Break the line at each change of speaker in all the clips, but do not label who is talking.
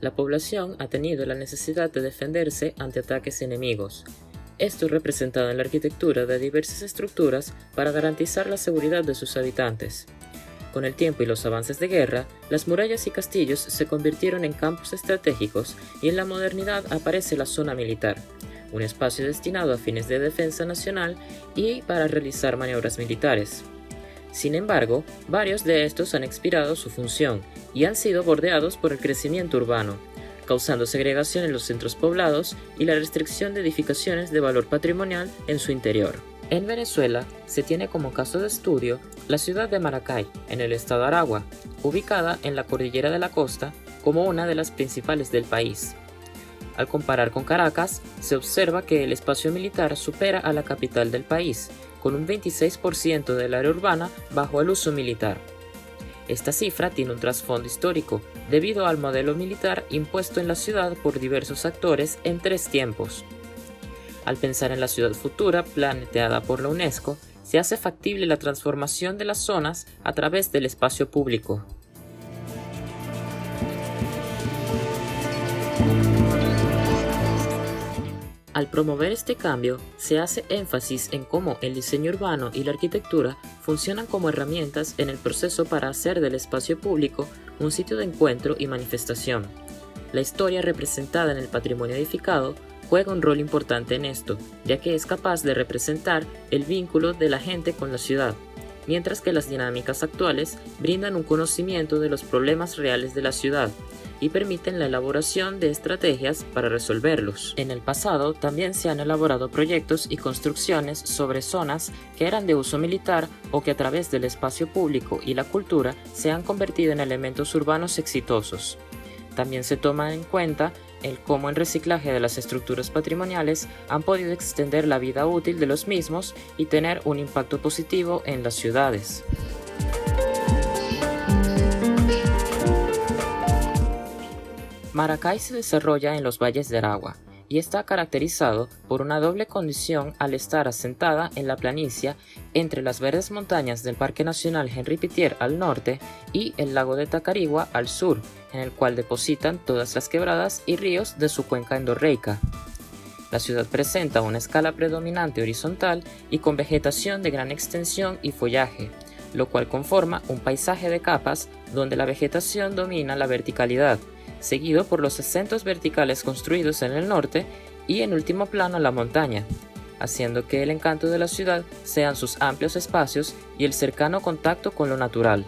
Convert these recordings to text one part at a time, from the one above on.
la población ha tenido la necesidad de defenderse ante ataques enemigos. Esto es representado en la arquitectura de diversas estructuras para garantizar la seguridad de sus habitantes. Con el tiempo y los avances de guerra, las murallas y castillos se convirtieron en campos estratégicos y en la modernidad aparece la zona militar, un espacio destinado a fines de defensa nacional y para realizar maniobras militares. Sin embargo, varios de estos han expirado su función y han sido bordeados por el crecimiento urbano, causando segregación en los centros poblados y la restricción de edificaciones de valor patrimonial en su interior. En Venezuela se tiene como caso de estudio la ciudad de Maracay, en el estado Aragua, ubicada en la cordillera de la costa como una de las principales del país. Al comparar con Caracas, se observa que el espacio militar supera a la capital del país, con un 26% del área urbana bajo el uso militar. Esta cifra tiene un trasfondo histórico, debido al modelo militar impuesto en la ciudad por diversos actores en 3 tiempos. Al pensar en la ciudad futura planteada por la UNESCO, se hace factible la transformación de las zonas a través del espacio público. Al promover este cambio, se hace énfasis en cómo el diseño urbano y la arquitectura funcionan como herramientas en el proceso para hacer del espacio público un sitio de encuentro y manifestación. La historia representada en el patrimonio edificado juega un rol importante en esto, ya que es capaz de representar el vínculo de la gente con la ciudad, mientras que las dinámicas actuales brindan un conocimiento de los problemas reales de la ciudad y permiten la elaboración de estrategias para resolverlos. En el pasado también se han elaborado proyectos y construcciones sobre zonas que eran de uso militar o que a través del espacio público y la cultura se han convertido en elementos urbanos exitosos. También se toma en cuenta el cómo el reciclaje de las estructuras patrimoniales han podido extender la vida útil de los mismos y tener un impacto positivo en las ciudades. Maracay se desarrolla en los valles de Aragua y está caracterizado por una doble condición al estar asentada en la planicie entre las verdes montañas del Parque Nacional Henri Pittier al norte y el lago de Tacarigua al sur, en el cual depositan todas las quebradas y ríos de su cuenca endorreica. La ciudad presenta una escala predominante horizontal y con vegetación de gran extensión y follaje, lo cual conforma un paisaje de capas donde la vegetación domina la verticalidad, seguido por los acentos verticales construidos en el norte y en último plano la montaña, haciendo que el encanto de la ciudad sean sus amplios espacios y el cercano contacto con lo natural.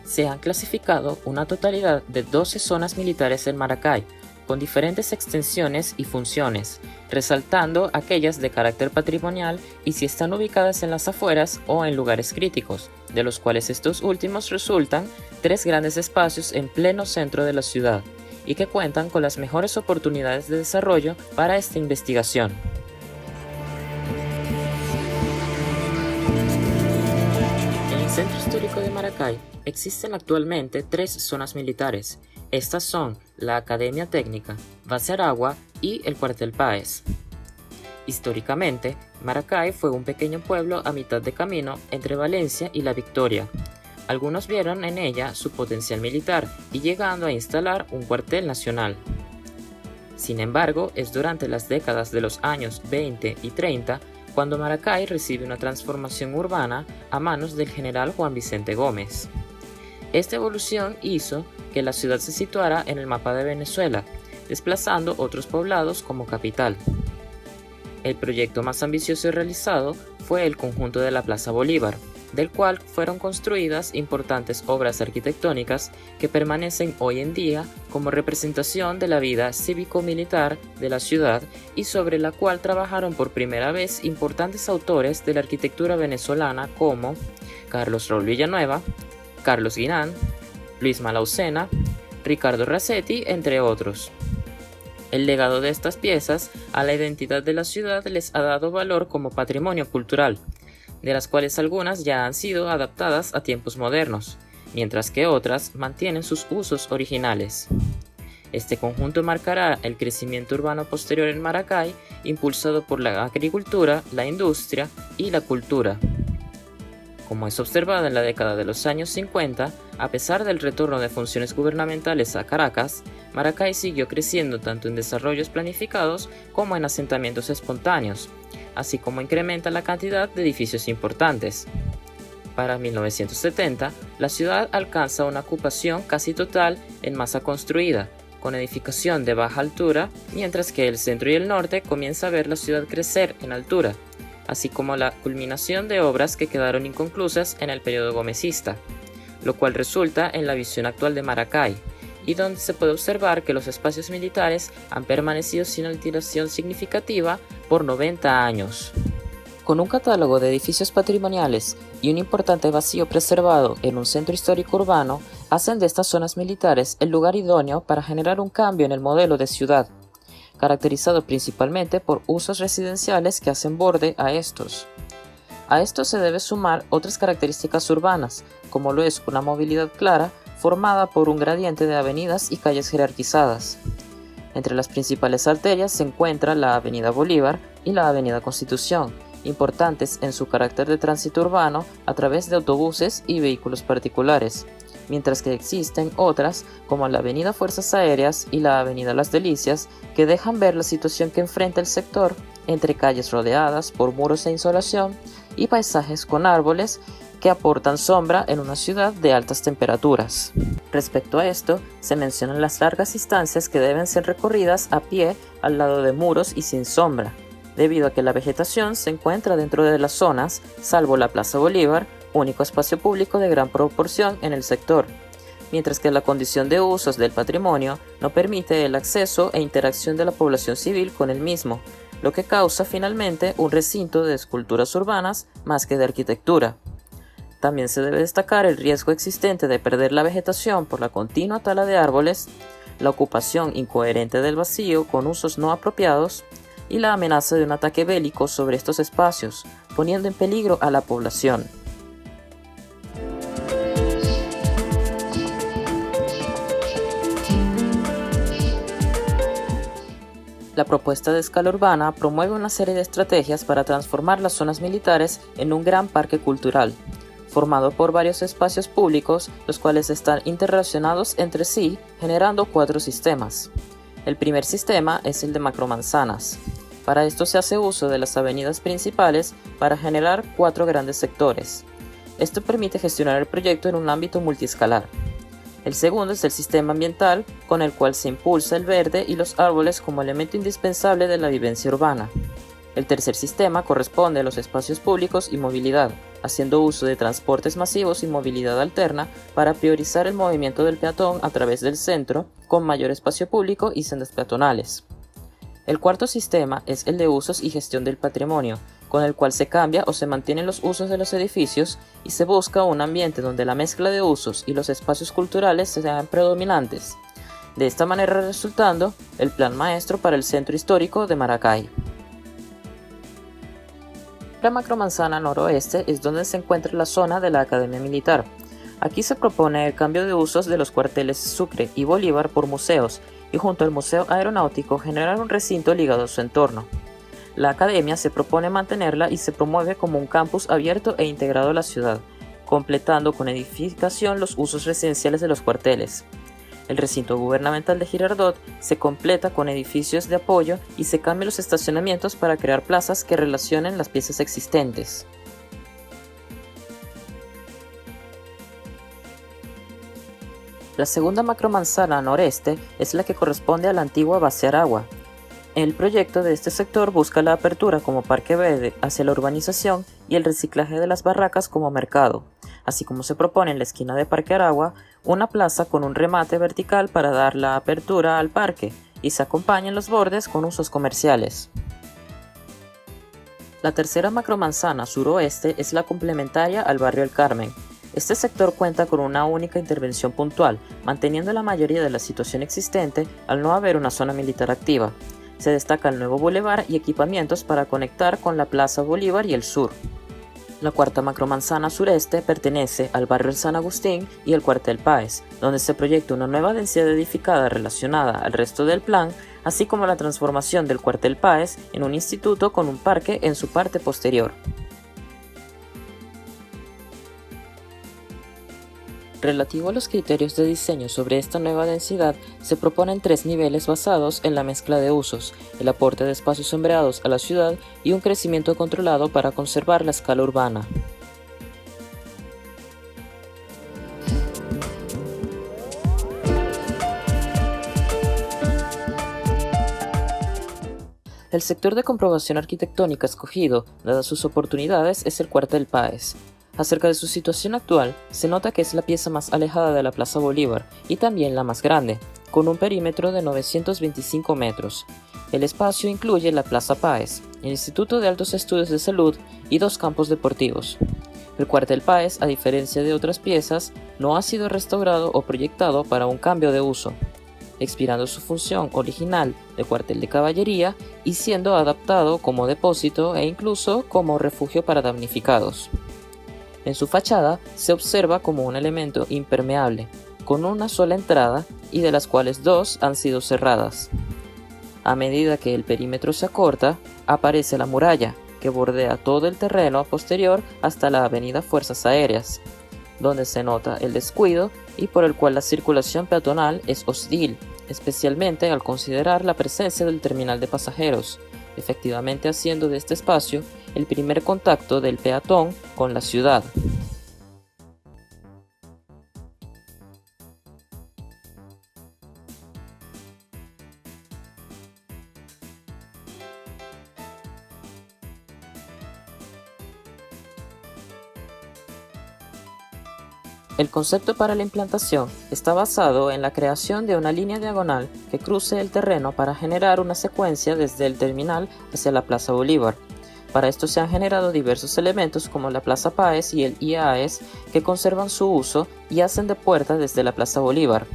Se han clasificado una totalidad de 12 zonas militares en Maracay, con diferentes extensiones y funciones, resaltando aquellas de carácter patrimonial y si están ubicadas en las afueras o en lugares críticos, de los cuales estos últimos resultan 3 grandes espacios en pleno centro de la ciudad, y que cuentan con las mejores oportunidades de desarrollo para esta investigación. En el centro histórico de Maracay existen actualmente 3 zonas militares. Estas son la Academia Técnica, Base Aragua y el Cuartel Páez. Históricamente, Maracay fue un pequeño pueblo a mitad de camino entre Valencia y La Victoria. Algunos vieron en ella su potencial militar y llegando a instalar un cuartel nacional. Sin embargo, es durante las décadas de los años 20 y 30 cuando Maracay recibe una transformación urbana a manos del general Juan Vicente Gómez. Esta evolución hizo que la ciudad se situara en el mapa de Venezuela, desplazando otros poblados como capital. El proyecto más ambicioso realizado fue el conjunto de la Plaza Bolívar, del cual fueron construidas importantes obras arquitectónicas que permanecen hoy en día como representación de la vida cívico-militar de la ciudad y sobre la cual trabajaron por primera vez importantes autores de la arquitectura venezolana como Carlos Raúl Villanueva, Carlos Guinán, Luis Malaucena, Ricardo Racetti, entre otros. El legado de estas piezas a la identidad de la ciudad les ha dado valor como patrimonio cultural, de las cuales algunas ya han sido adaptadas a tiempos modernos, mientras que otras mantienen sus usos originales. Este conjunto marcará el crecimiento urbano posterior en Maracay, impulsado por la agricultura, la industria y la cultura. Como es observado en la década de los años 50, a pesar del retorno de funciones gubernamentales a Caracas, Maracay siguió creciendo tanto en desarrollos planificados como en asentamientos espontáneos, así como incrementa la cantidad de edificios importantes. Para 1970, la ciudad alcanza una ocupación casi total en masa construida, con edificación de baja altura, mientras que el centro y el norte comienza a ver la ciudad crecer en altura, así como la culminación de obras que quedaron inconclusas en el periodo gomecista, lo cual resulta en la visión actual de Maracay, y donde se puede observar que los espacios militares han permanecido sin alteración significativa por 90 años. Con un catálogo de edificios patrimoniales y un importante vacío preservado en un centro histórico urbano, hacen de estas zonas militares el lugar idóneo para generar un cambio en el modelo de ciudad, caracterizado principalmente por usos residenciales que hacen borde a estos. A esto se debe sumar otras características urbanas, como lo es una movilidad clara formada por un gradiente de avenidas y calles jerarquizadas. Entre las principales arterias se encuentra la Avenida Bolívar y la Avenida Constitución, importantes en su carácter de tránsito urbano a través de autobuses y vehículos particulares, mientras que existen otras como la Avenida Fuerzas Aéreas y la Avenida Las Delicias que dejan ver la situación que enfrenta el sector entre calles rodeadas por muros e insolación y paisajes con árboles que aportan sombra en una ciudad de altas temperaturas. Respecto a esto, se mencionan las largas distancias que deben ser recorridas a pie al lado de muros y sin sombra, debido a que la vegetación se encuentra dentro de las zonas, salvo la Plaza Bolívar, único espacio público de gran proporción en el sector, mientras que la condición de usos del patrimonio no permite el acceso e interacción de la población civil con el mismo, lo que causa finalmente un recinto de esculturas urbanas más que de arquitectura. También se debe destacar el riesgo existente de perder la vegetación por la continua tala de árboles, la ocupación incoherente del vacío con usos no apropiados, y la amenaza de un ataque bélico sobre estos espacios, poniendo en peligro a la población. La propuesta de escala urbana promueve una serie de estrategias para transformar las zonas militares en un gran parque cultural, formado por varios espacios públicos, los cuales están interrelacionados entre sí, generando 4 sistemas. El primer sistema es el de macromanzanas. Para esto se hace uso de las avenidas principales para generar 4 grandes sectores. Esto permite gestionar el proyecto en un ámbito multiescalar. El segundo es el sistema ambiental, con el cual se impulsa el verde y los árboles como elemento indispensable de la vivencia urbana. El tercer sistema corresponde a los espacios públicos y movilidad, haciendo uso de transportes masivos y movilidad alterna para priorizar el movimiento del peatón a través del centro, con mayor espacio público y sendas peatonales. El cuarto sistema es el de usos y gestión del patrimonio, con el cual se cambia o se mantienen los usos de los edificios y se busca un ambiente donde la mezcla de usos y los espacios culturales sean predominantes, de esta manera resultando el plan maestro para el centro histórico de Maracay. La macromanzana noroeste es donde se encuentra la zona de la Academia Militar. Aquí se propone el cambio de usos de los cuarteles Sucre y Bolívar por museos y junto al Museo Aeronáutico generar un recinto ligado a su entorno. La academia se propone mantenerla y se promueve como un campus abierto e integrado a la ciudad, completando con edificación los usos residenciales de los cuarteles. El recinto gubernamental de Girardot se completa con edificios de apoyo y se cambian los estacionamientos para crear plazas que relacionen las piezas existentes. La segunda macromanzana noreste es la que corresponde a la antigua base Aragua. El proyecto de este sector busca la apertura como parque verde hacia la urbanización y el reciclaje de las barracas como mercado, así como se propone en la esquina de Parque Aragua una plaza con un remate vertical para dar la apertura al parque y se acompañan los bordes con usos comerciales. La tercera macromanzana suroeste es la complementaria al barrio El Carmen. Este sector cuenta con una única intervención puntual, manteniendo la mayoría de la situación existente al no haber una zona militar activa. Se destaca el nuevo bulevar y equipamientos para conectar con la Plaza Bolívar y el sur. La cuarta macromanzana sureste pertenece al barrio San Agustín y el cuartel Páez, donde se proyecta una nueva densidad edificada relacionada al resto del plan, así como la transformación del cuartel Páez en un instituto con un parque en su parte posterior. Relativo a los criterios de diseño sobre esta nueva densidad, se proponen 3 niveles basados en la mezcla de usos, el aporte de espacios sombreados a la ciudad y un crecimiento controlado para conservar la escala urbana. El sector de comprobación arquitectónica escogido, dadas sus oportunidades, es el Cuartel Páez. Acerca de su situación actual, se nota que es la pieza más alejada de la Plaza Bolívar y también la más grande, con un perímetro de 925 metros. El espacio incluye la Plaza Páez, el Instituto de Altos Estudios de Salud y 2 campos deportivos. El Cuartel Páez, a diferencia de otras piezas, no ha sido restaurado o proyectado para un cambio de uso, expirando su función original de cuartel de caballería y siendo adaptado como depósito e incluso como refugio para damnificados. En su fachada se observa como un elemento impermeable, con una sola entrada y de las cuales 2 han sido cerradas. A medida que el perímetro se acorta, aparece la muralla, que bordea todo el terreno posterior hasta la avenida Fuerzas Aéreas, donde se nota el descuido y por el cual la circulación peatonal es hostil, especialmente al considerar la presencia del terminal de pasajeros, efectivamente haciendo de este espacio el primer contacto del peatón con la ciudad. El concepto para la implantación está basado en la creación de una línea diagonal que cruce el terreno para generar una secuencia desde el terminal hacia la Plaza Bolívar. Para esto se han generado diversos elementos como la Plaza Páez y el IAES que conservan su uso y hacen de puerta desde la Plaza Bolívar.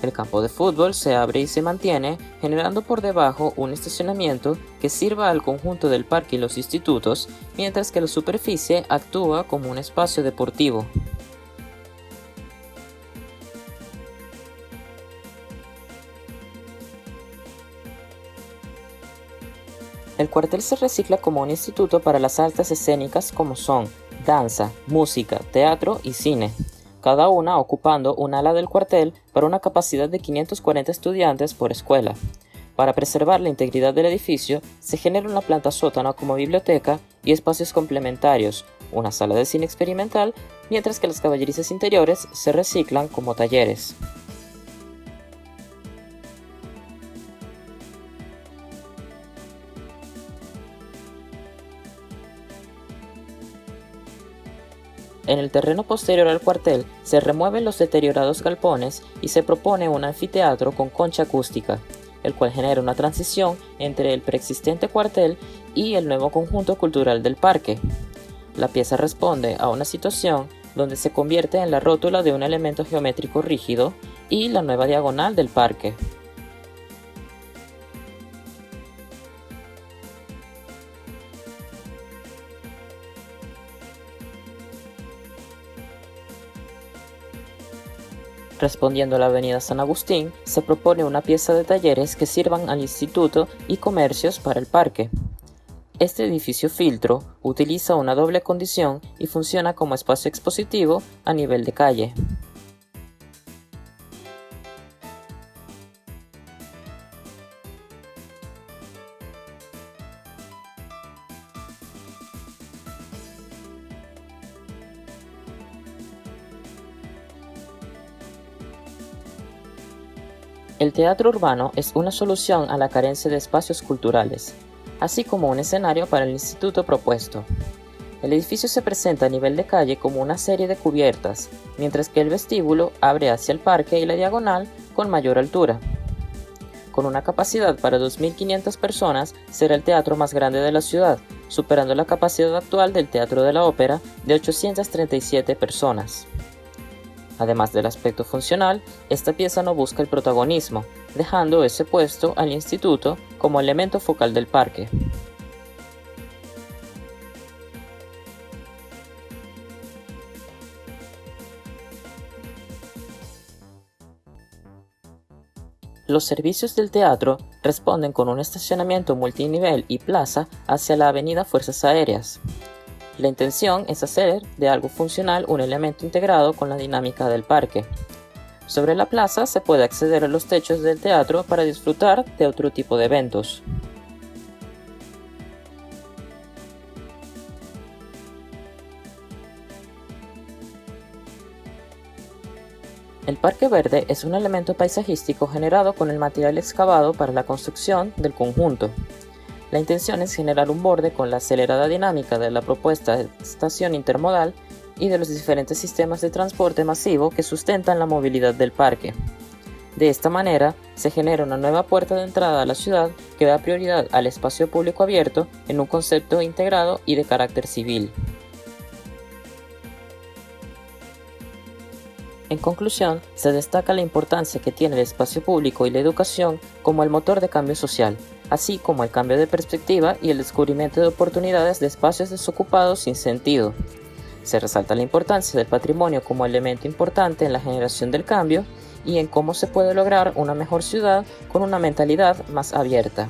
El campo de fútbol se abre y se mantiene, generando por debajo un estacionamiento que sirva al conjunto del parque y los institutos, mientras que la superficie actúa como un espacio deportivo. El cuartel se recicla como un instituto para las artes escénicas como son danza, música, teatro y cine, cada una ocupando un ala del cuartel para una capacidad de 540 estudiantes por escuela. Para preservar la integridad del edificio, se genera una planta sótano como biblioteca y espacios complementarios, una sala de cine experimental, mientras que las caballerizas interiores se reciclan como talleres. En el terreno posterior al cuartel se remueven los deteriorados galpones y se propone un anfiteatro con concha acústica, el cual genera una transición entre el preexistente cuartel y el nuevo conjunto cultural del parque. La pieza responde a una situación donde se convierte en la rótula de un elemento geométrico rígido y la nueva diagonal del parque. Respondiendo a la avenida San Agustín, se propone una pieza de talleres que sirvan al instituto y comercios para el parque. Este edificio filtro utiliza una doble condición y funciona como espacio expositivo a nivel de calle. El teatro urbano es una solución a la carencia de espacios culturales, así como un escenario para el instituto propuesto. El edificio se presenta a nivel de calle como una serie de cubiertas, mientras que el vestíbulo abre hacia el parque y la diagonal con mayor altura. Con una capacidad para 2.500 personas, será el teatro más grande de la ciudad, superando la capacidad actual del Teatro de la Ópera de 837 personas. Además del aspecto funcional, esta pieza no busca el protagonismo, dejando ese puesto al instituto como elemento focal del parque. Los servicios del teatro responden con un estacionamiento multinivel y plaza hacia la avenida Fuerzas Aéreas. La intención es hacer de algo funcional un elemento integrado con la dinámica del parque. Sobre la plaza se puede acceder a los techos del teatro para disfrutar de otro tipo de eventos. El Parque Verde es un elemento paisajístico generado con el material excavado para la construcción del conjunto. La intención es generar un borde con la acelerada dinámica de la propuesta de estación intermodal y de los diferentes sistemas de transporte masivo que sustentan la movilidad del parque. De esta manera, se genera una nueva puerta de entrada a la ciudad que da prioridad al espacio público abierto en un concepto integrado y de carácter civil. En conclusión, se destaca la importancia que tiene el espacio público y la educación como el motor de cambio social, así como el cambio de perspectiva y el descubrimiento de oportunidades de espacios desocupados sin sentido. Se resalta la importancia del patrimonio como elemento importante en la generación del cambio y en cómo se puede lograr una mejor ciudad con una mentalidad más abierta.